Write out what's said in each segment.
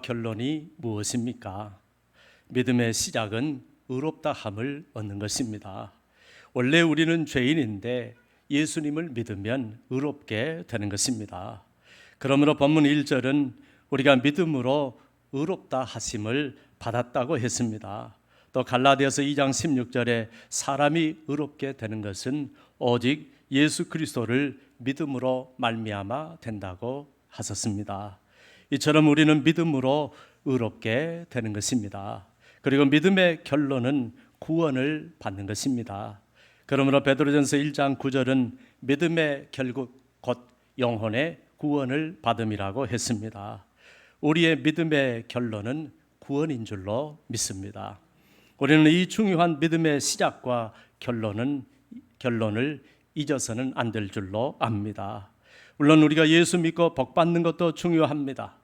결론이 무엇입니까? 믿음의 시작은 의롭다 함을 얻는 것입니다. 원래 우리는 죄인인데 예수님을 믿으면 의롭게 되는 것입니다. 그러므로 본문 1절은 우리가 믿음으로 의롭다 하심을 받았다고 했습니다. 또 갈라디아서 2장 16절에 사람이 의롭게 되는 것은 오직 예수 그리스도를 믿음으로 말미암아 된다고 하셨습니다. 이처럼 우리는 믿음으로 의롭게 되는 것입니다. 그리고 믿음의 결론은 구원을 받는 것입니다. 그러므로 베드로전서 1장 9절은 믿음의 결국 곧 영혼의 구원을 받음이라고 했습니다. 우리의 믿음의 결론은 구원인 줄로 믿습니다. 우리는 이 중요한 믿음의 시작과 결론을 잊어서는 안 될 줄로 압니다. 물론 우리가 예수 믿고 복 받는 것도 중요합니다.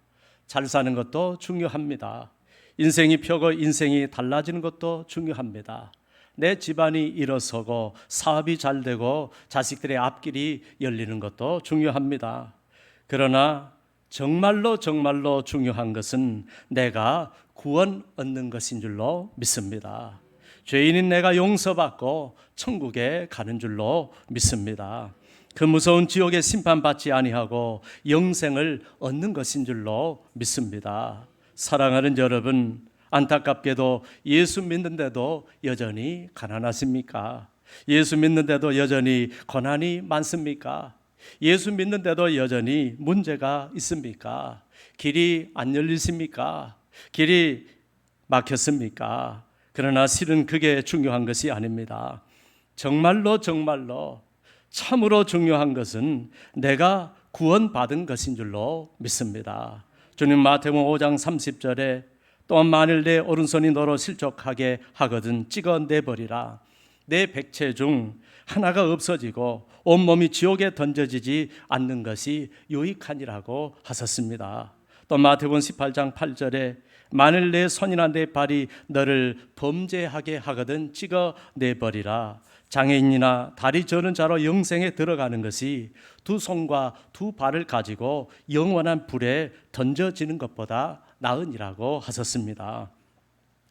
잘 사는 것도 중요합니다. 인생이 펴고 인생이 달라지는 것도 중요합니다. 내 집안이 일어서고 사업이 잘 되고 자식들의 앞길이 열리는 것도 중요합니다. 그러나 정말로 중요한 것은 내가 구원 얻는 것인 줄로 믿습니다. 죄인인 내가 용서받고 천국에 가는 줄로 믿습니다. 그 무서운 지옥에 심판받지 아니하고 영생을 얻는 것인 줄로 믿습니다. 사랑하는 여러분, 안타깝게도 예수 믿는데도 여전히 가난하십니까? 예수 믿는데도 여전히 고난이 많습니까? 예수 믿는데도 여전히 문제가 있습니까? 길이 안 열리십니까? 길이 막혔습니까? 그러나 실은 그게 중요한 것이 아닙니다. 정말로 참으로 중요한 것은 내가 구원받은 것인 줄로 믿습니다. 주님 마태복음 5장 30절에 또한 만일 내 오른손이 너로 실족하게 하거든 찍어내버리라. 내 백체 중 하나가 없어지고 온몸이 지옥에 던져지지 않는 것이 유익하니라고 하셨습니다. 또 마태복음 18장 8절에 만일 내 손이나 내 발이 너를 범죄하게 하거든 찍어내버리라. 장애인이나 다리 저는 자로 영생에 들어가는 것이 두 손과 두 발을 가지고 영원한 불에 던져지는 것보다 나으니라고 하셨습니다.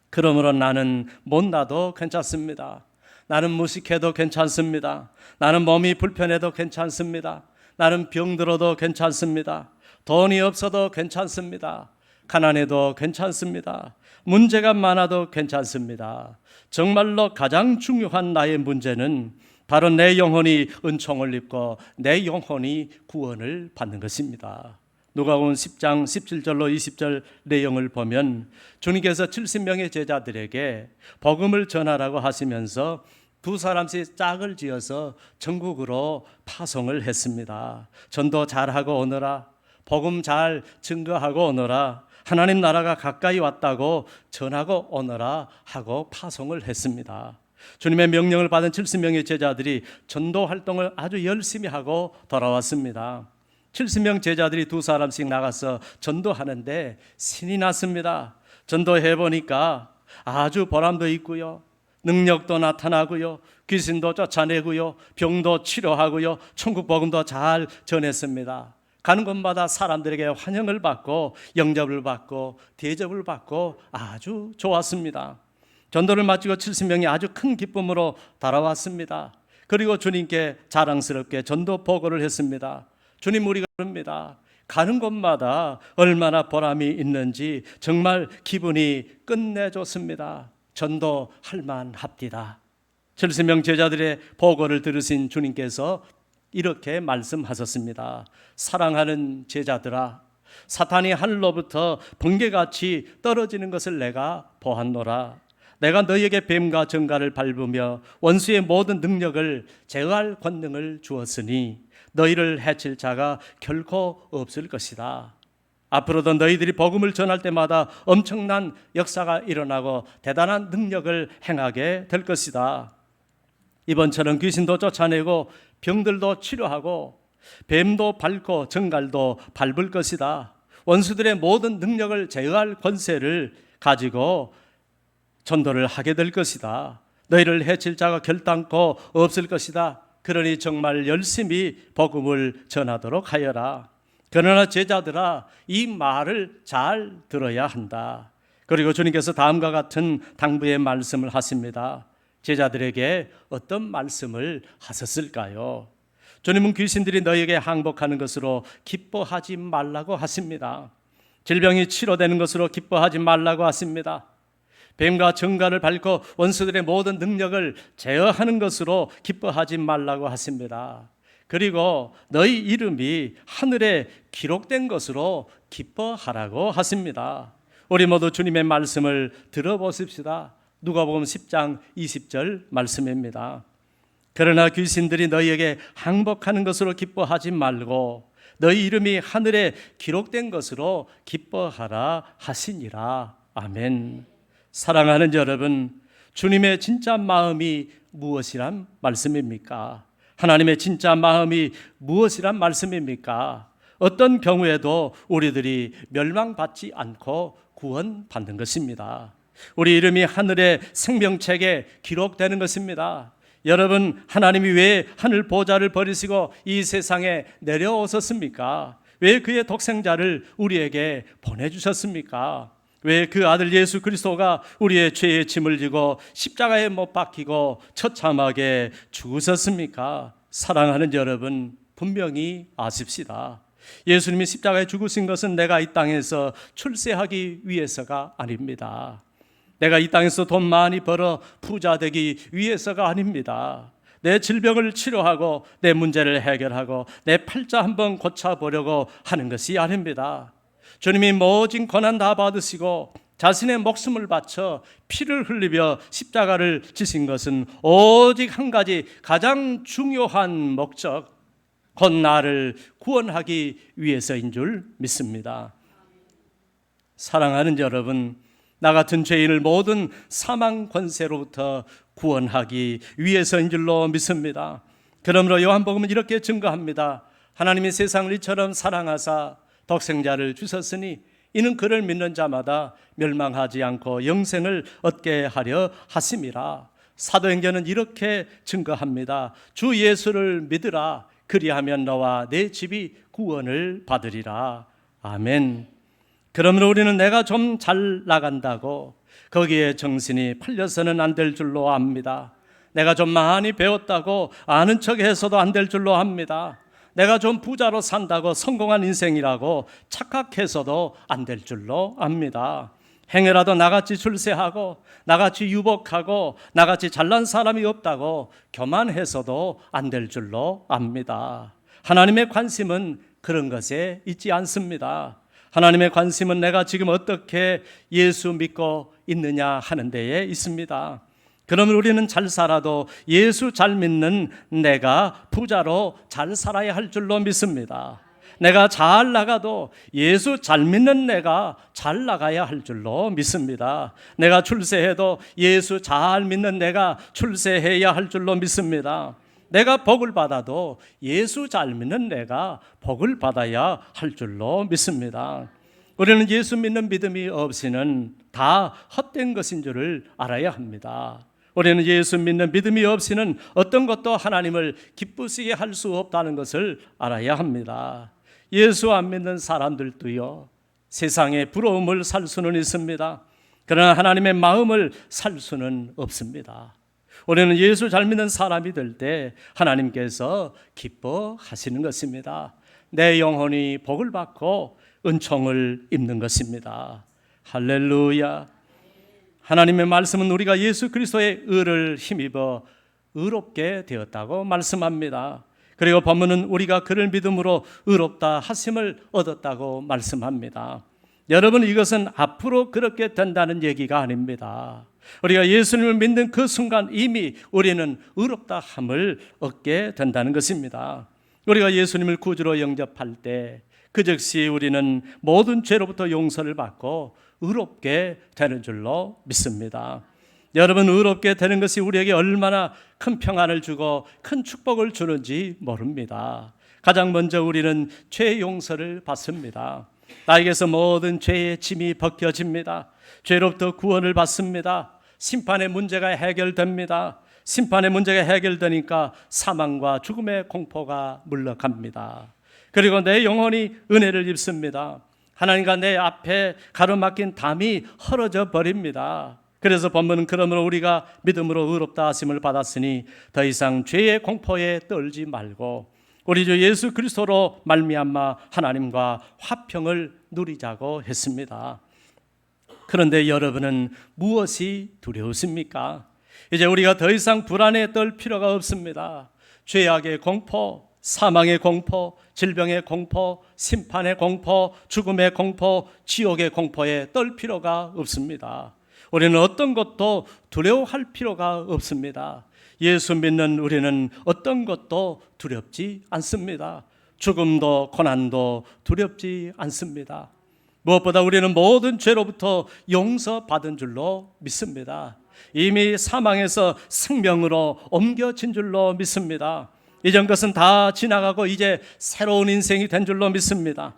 그러므로 나는 못나도 괜찮습니다. 나는 무식해도 괜찮습니다. 나는 몸이 불편해도 괜찮습니다. 나는 병들어도 괜찮습니다. 돈이 없어도 괜찮습니다. 가난해도 괜찮습니다. 문제가 많아도 괜찮습니다. 정말로 가장 중요한 나의 문제는 바로 내 영혼이 은총을 입고 내 영혼이 구원을 받는 것입니다. 누가복음 10장 17절로 20절 내용을 보면 주님께서 70명의 제자들에게 복음을 전하라고 하시면서 두 사람씩 짝을 지어서 전국으로 파송을 했습니다. 전도 잘하고 오너라, 복음 잘 증거하고 오너라, 하나님 나라가 가까이 왔다고 전하고 오너라 하고 파송을 했습니다. 주님의 명령을 받은 70명의 제자들이 전도 활동을 아주 열심히 하고 돌아왔습니다. 70명 제자들이 두 사람씩 나가서 전도하는데 신이 났습니다. 전도해 보니까 아주 보람도 있고요, 능력도 나타나고요, 귀신도 쫓아내고요, 병도 치료하고요, 천국 복음도 잘 전했습니다. 가는 곳마다 사람들에게 환영을 받고 영접을 받고 대접을 받고 아주 좋았습니다. 전도를 마치고 70명이 아주 큰 기쁨으로 돌아왔습니다. 그리고 주님께 자랑스럽게 전도 보고를 했습니다. 주님, 우리가 모릅니다. 가는 곳마다 얼마나 보람이 있는지 정말 기분이 끝내줬습니다. 전도할 만합디다. 70명 제자들의 보고를 들으신 주님께서 이렇게 말씀하셨습니다. 사랑하는 제자들아, 사탄이 하늘로부터 번개같이 떨어지는 것을 내가 보았노라. 내가 너희에게 뱀과 정갈을 밟으며 원수의 모든 능력을 제어할 권능을 주었으니 너희를 해칠 자가 결코 없을 것이다. 앞으로도 너희들이 복음을 전할 때마다 엄청난 역사가 일어나고 대단한 능력을 행하게 될 것이다. 이번처럼 귀신도 쫓아내고 병들도 치료하고 뱀도 밟고 정갈도 밟을 것이다. 원수들의 모든 능력을 제어할 권세를 가지고 전도를 하게 될 것이다. 너희를 해칠 자가 결단코 없을 것이다. 그러니 정말 열심히 복음을 전하도록 하여라. 그러나 제자들아, 이 말을 잘 들어야 한다. 그리고 주님께서 다음과 같은 당부의 말씀을 하십니다. 제자들에게 어떤 말씀을 하셨을까요? 주님은 귀신들이 너희에게 항복하는 것으로 기뻐하지 말라고 하십니다. 질병이 치료되는 것으로 기뻐하지 말라고 하십니다. 뱀과 정갈을 밟고 원수들의 모든 능력을 제어하는 것으로 기뻐하지 말라고 하십니다. 그리고 너희 이름이 하늘에 기록된 것으로 기뻐하라고 하십니다. 우리 모두 주님의 말씀을 들어보십시다. 누가복음 10장 20절 말씀입니다. 그러나 귀신들이 너희에게 항복하는 것으로 기뻐하지 말고 너희 이름이 하늘에 기록된 것으로 기뻐하라 하시니라. 아멘. 사랑하는 여러분, 주님의 진짜 마음이 무엇이란 말씀입니까? 하나님의 진짜 마음이 무엇이란 말씀입니까? 어떤 경우에도 우리들이 멸망받지 않고 구원받는 것입니다. 우리 이름이 하늘의 생명책에 기록되는 것입니다. 여러분, 하나님이 왜 하늘 보좌를 버리시고 이 세상에 내려오셨습니까? 왜 그의 독생자를 우리에게 보내주셨습니까? 왜 그 아들 예수 그리스도가 우리의 죄의 짐을 지고 십자가에 못 박히고 처참하게 죽으셨습니까? 사랑하는 여러분, 분명히 아십시다. 예수님이 십자가에 죽으신 것은 내가 이 땅에서 출세하기 위해서가 아닙니다. 내가 이 땅에서 돈 많이 벌어 부자 되기 위해서가 아닙니다. 내 질병을 치료하고 내 문제를 해결하고 내 팔자 한번 고쳐보려고 하는 것이 아닙니다. 주님이 모진 고난 다 받으시고 자신의 목숨을 바쳐 피를 흘리며 십자가를 지신 것은 오직 한 가지 가장 중요한 목적, 곧 나를 구원하기 위해서인 줄 믿습니다. 사랑하는 여러분, 나 같은 죄인을 모든 사망 권세로부터 구원하기 위해서인 줄로 믿습니다. 그러므로 요한복음은 이렇게 증거합니다. 하나님이 세상을 이처럼 사랑하사 독생자를 주셨으니 이는 그를 믿는 자마다 멸망하지 않고 영생을 얻게 하려 하심이라. 사도행전은 이렇게 증거합니다. 주 예수를 믿으라. 그리하면 너와 내 집이 구원을 받으리라. 아멘. 그러므로 우리는 내가 좀 잘 나간다고 거기에 정신이 팔려서는 안 될 줄로 압니다. 내가 좀 많이 배웠다고 아는 척해서도 안 될 줄로 압니다. 내가 좀 부자로 산다고 성공한 인생이라고 착각해서도 안 될 줄로 압니다. 행여라도 나같이 출세하고 나같이 유복하고 나같이 잘난 사람이 없다고 교만해서도 안 될 줄로 압니다. 하나님의 관심은 그런 것에 있지 않습니다. 하나님의 관심은 내가 지금 어떻게 예수 믿고 있느냐 하는 데에 있습니다. 그러면 우리는 잘 살아도 예수 잘 믿는 내가 부자로 잘 살아야 할 줄로 믿습니다. 내가 잘 나가도 예수 잘 믿는 내가 잘 나가야 할 줄로 믿습니다. 내가 출세해도 예수 잘 믿는 내가 출세해야 할 줄로 믿습니다. 내가 복을 받아도 예수 잘 믿는 내가 복을 받아야 할 줄로 믿습니다. 우리는 예수 믿는 믿음이 없이는 다 헛된 것인 줄을 알아야 합니다. 우리는 예수 믿는 믿음이 없이는 어떤 것도 하나님을 기쁘시게 할 수 없다는 것을 알아야 합니다. 예수 안 믿는 사람들도요, 세상의 부러움을 살 수는 있습니다. 그러나 하나님의 마음을 살 수는 없습니다. 우리는 예수 잘 믿는 사람이 될 때 하나님께서 기뻐하시는 것입니다. 내 영혼이 복을 받고 은총을 입는 것입니다. 할렐루야. 하나님의 말씀은 우리가 예수 그리스도의 의를 힘입어 의롭게 되었다고 말씀합니다. 그리고 본문은 우리가 그를 믿음으로 의롭다 하심을 얻었다고 말씀합니다. 여러분, 이것은 앞으로 그렇게 된다는 얘기가 아닙니다. 우리가 예수님을 믿는 그 순간 이미 우리는 의롭다 함을 얻게 된다는 것입니다. 우리가 예수님을 구주로 영접할 때 그 즉시 우리는 모든 죄로부터 용서를 받고 의롭게 되는 줄로 믿습니다. 여러분, 의롭게 되는 것이 우리에게 얼마나 큰 평안을 주고 큰 축복을 주는지 모릅니다. 가장 먼저 우리는 죄 용서를 받습니다. 나에게서 모든 죄의 짐이 벗겨집니다. 죄로부터 구원을 받습니다. 심판의 문제가 해결됩니다. 심판의 문제가 해결되니까 사망과 죽음의 공포가 물러갑니다. 그리고 내 영혼이 은혜를 입습니다. 하나님과 내 앞에 가로막힌 담이 헐어져 버립니다. 그래서 본문은 그러므로 우리가 믿음으로 의롭다 하심을 받았으니 더 이상 죄의 공포에 떨지 말고 우리 주 예수 그리스도로 말미암아 하나님과 화평을 누리자고 했습니다. 그런데 여러분은 무엇이 두려우십니까? 이제 우리가 더 이상 불안에 떨 필요가 없습니다. 죄악의 공포, 사망의 공포, 질병의 공포, 심판의 공포, 죽음의 공포, 지옥의 공포에 떨 필요가 없습니다. 우리는 어떤 것도 두려워할 필요가 없습니다. 예수 믿는 우리는 어떤 것도 두렵지 않습니다. 죽음도 고난도 두렵지 않습니다. 무엇보다 우리는 모든 죄로부터 용서받은 줄로 믿습니다. 이미 사망에서 생명으로 옮겨진 줄로 믿습니다. 이전 것은 다 지나가고 이제 새로운 인생이 된 줄로 믿습니다.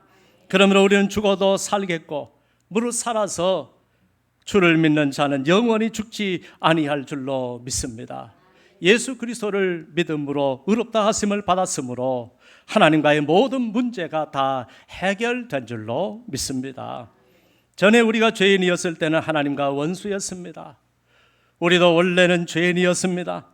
그러므로 우리는 죽어도 살겠고 무릇 살아서 주를 믿는 자는 영원히 죽지 아니할 줄로 믿습니다. 예수 그리스도를 믿음으로 의롭다 하심을 받았으므로 하나님과의 모든 문제가 다 해결된 줄로 믿습니다. 전에 우리가 죄인이었을 때는 하나님과 원수였습니다. 우리도 원래는 죄인이었습니다.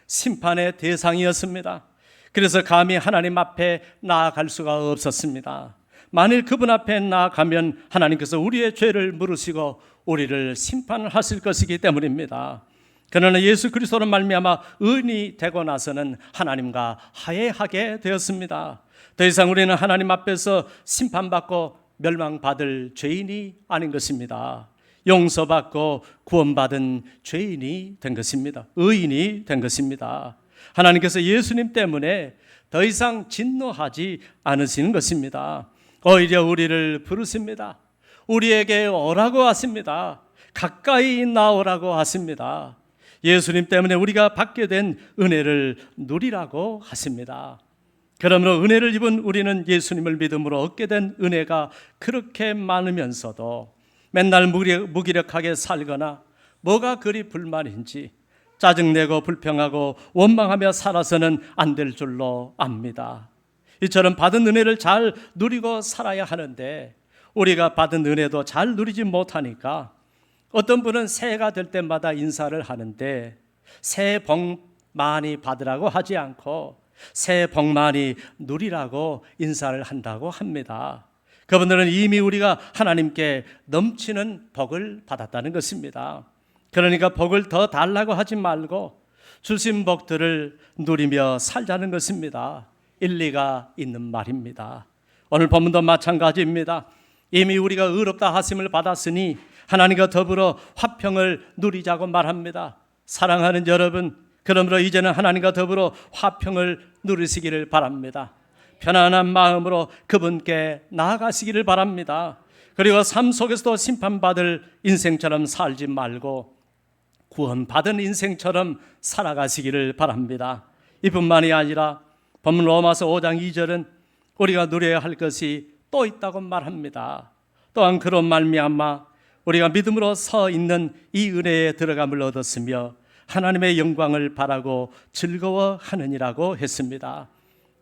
심판의 대상이었습니다. 그래서 감히 하나님 앞에 나아갈 수가 없었습니다. 만일 그분 앞에 나아가면 하나님께서 우리의 죄를 물으시고 우리를 심판하실 것이기 때문입니다. 그러나 예수 그리스도로 말미암아 의인이 되고 나서는 하나님과 화해하게 되었습니다. 더 이상 우리는 하나님 앞에서 심판받고 멸망받을 죄인이 아닌 것입니다. 용서받고 구원받은 죄인이 된 것입니다. 의인이 된 것입니다. 하나님께서 예수님 때문에 더 이상 진노하지 않으시는 것입니다. 오히려 우리를 부르십니다. 우리에게 오라고 하십니다. 가까이 나오라고 하십니다. 예수님 때문에 우리가 받게 된 은혜를 누리라고 하십니다. 그러므로 은혜를 입은 우리는 예수님을 믿음으로 얻게 된 은혜가 그렇게 많으면서도 맨날 무기력하게 살거나 뭐가 그리 불만인지 짜증내고 불평하고 원망하며 살아서는 안 될 줄로 압니다. 이처럼 받은 은혜를 잘 누리고 살아야 하는데 우리가 받은 은혜도 잘 누리지 못하니까 어떤 분은 새해가 될 때마다 인사를 하는데 새해 복 많이 받으라고 하지 않고 새해 복 많이 누리라고 인사를 한다고 합니다. 그분들은 이미 우리가 하나님께 넘치는 복을 받았다는 것입니다. 그러니까 복을 더 달라고 하지 말고 주신 복들을 누리며 살자는 것입니다. 일리가 있는 말입니다. 오늘 본문도 마찬가지입니다. 이미 우리가 의롭다 하심을 받았으니 하나님과 더불어 화평을 누리자고 말합니다. 사랑하는 여러분, 그러므로 이제는 하나님과 더불어 화평을 누리시기를 바랍니다. 편안한 마음으로 그분께 나아가시기를 바랍니다. 그리고 삶 속에서도 심판받을 인생처럼 살지 말고 구원받은 인생처럼 살아가시기를 바랍니다. 이뿐만이 아니라 본문 로마서 5장 2절은 우리가 누려야 할 것이 또 있다고 말합니다. 또한 그런 말미암아 우리가 믿음으로 서 있는 이 은혜에 들어감을 얻었으며 하나님의 영광을 바라고 즐거워하느니라고 했습니다.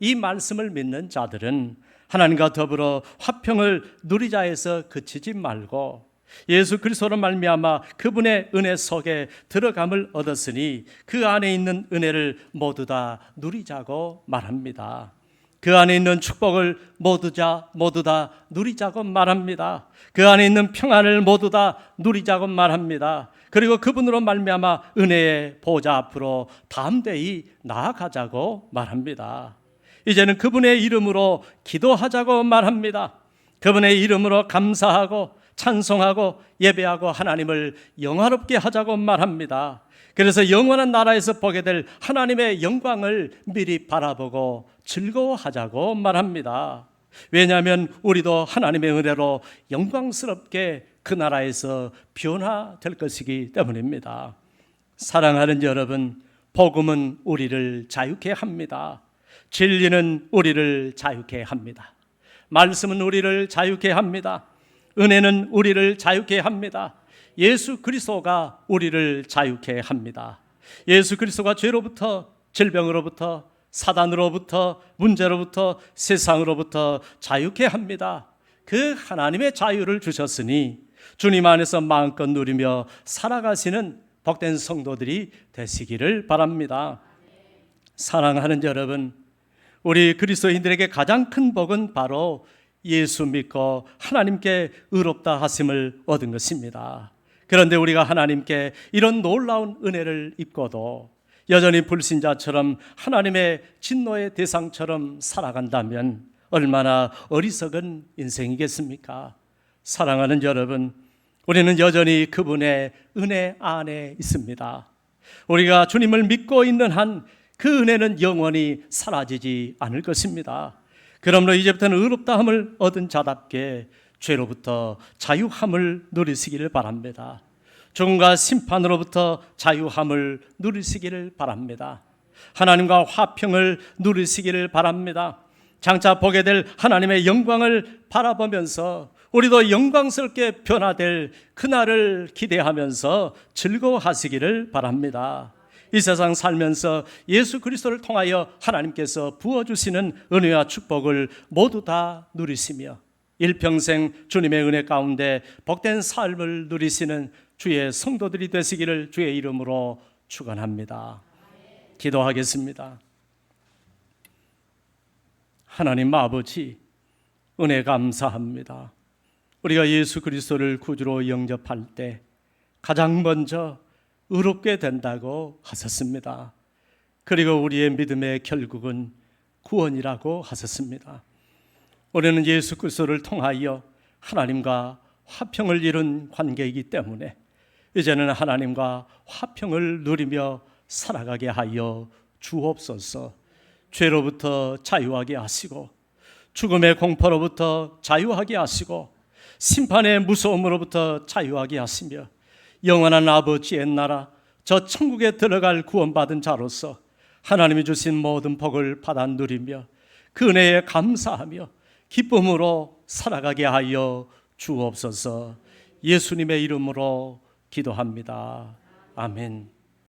이 말씀을 믿는 자들은 하나님과 더불어 화평을 누리자 해서 그치지 말고 예수 그리스도로 말미암아 그분의 은혜 속에 들어감을 얻었으니 그 안에 있는 은혜를 모두 다 누리자고 말합니다. 그 안에 있는 축복을 모두 다 누리자고 말합니다. 그 안에 있는 평안을 모두 다 누리자고 말합니다. 그리고 그분으로 말미암아 은혜의 보좌 앞으로 담대히 나아가자고 말합니다. 이제는 그분의 이름으로 기도하자고 말합니다. 그분의 이름으로 감사하고 찬송하고 예배하고 하나님을 영화롭게 하자고 말합니다. 그래서 영원한 나라에서 보게 될 하나님의 영광을 미리 바라보고 즐거워하자고 말합니다. 왜냐하면 우리도 하나님의 은혜로 영광스럽게 그 나라에서 변화될 것이기 때문입니다. 사랑하는 여러분, 복음은 우리를 자유케 합니다. 진리는 우리를 자유케 합니다. 말씀은 우리를 자유케 합니다. 은혜는 우리를 자유케 합니다. 예수 그리스도가 우리를 자유케 합니다. 예수 그리스도가 죄로부터, 질병으로부터, 사단으로부터, 문제로부터, 세상으로부터 자유케 합니다. 그 하나님의 자유를 주셨으니 주님 안에서 마음껏 누리며 살아가시는 복된 성도들이 되시기를 바랍니다. 사랑하는 여러분, 우리 그리스도인들에게 가장 큰 복은 바로 예수 믿고 하나님께 의롭다 하심을 얻은 것입니다. 그런데 우리가 하나님께 이런 놀라운 은혜를 입고도 여전히 불신자처럼 하나님의 진노의 대상처럼 살아간다면 얼마나 어리석은 인생이겠습니까? 사랑하는 여러분, 우리는 여전히 그분의 은혜 안에 있습니다. 우리가 주님을 믿고 있는 한 그 은혜는 영원히 사라지지 않을 것입니다. 그러므로 이제부터는 의롭다함을 얻은 자답게 죄로부터 자유함을 누리시기를 바랍니다. 죽음과 심판으로부터 자유함을 누리시기를 바랍니다. 하나님과 화평을 누리시기를 바랍니다. 장차 보게 될 하나님의 영광을 바라보면서 우리도 영광스럽게 변화될 그날을 기대하면서 즐거워하시기를 바랍니다. 이 세상 살면서 예수 그리스도를 통하여 하나님께서 부어주시는 은혜와 축복을 모두 다 누리시며 일평생 주님의 은혜 가운데 복된 삶을 누리시는 주의 성도들이 되시기를 주의 이름으로 축원합니다. 기도하겠습니다. 하나님 아버지, 은혜 감사합니다. 우리가 예수 그리스도를 구주로 영접할 때 가장 먼저 의롭게 된다고 하셨습니다. 그리고 우리의 믿음의 결국은 구원이라고 하셨습니다. 우리는 예수 그리스도를 통하여 하나님과 화평을 이룬 관계이기 때문에 이제는 하나님과 화평을 누리며 살아가게 하여 주옵소서. 죄로부터 자유하게 하시고 죽음의 공포로부터 자유하게 하시고 심판의 무서움으로부터 자유하게 하시며 영원한 아버지의 나라, 저 천국에 들어갈 구원받은 자로서 하나님이 주신 모든 복을 받아 누리며 그 은혜에 감사하며 기쁨으로 살아가게 하여 주옵소서. 예수님의 이름으로 기도합니다. 아멘.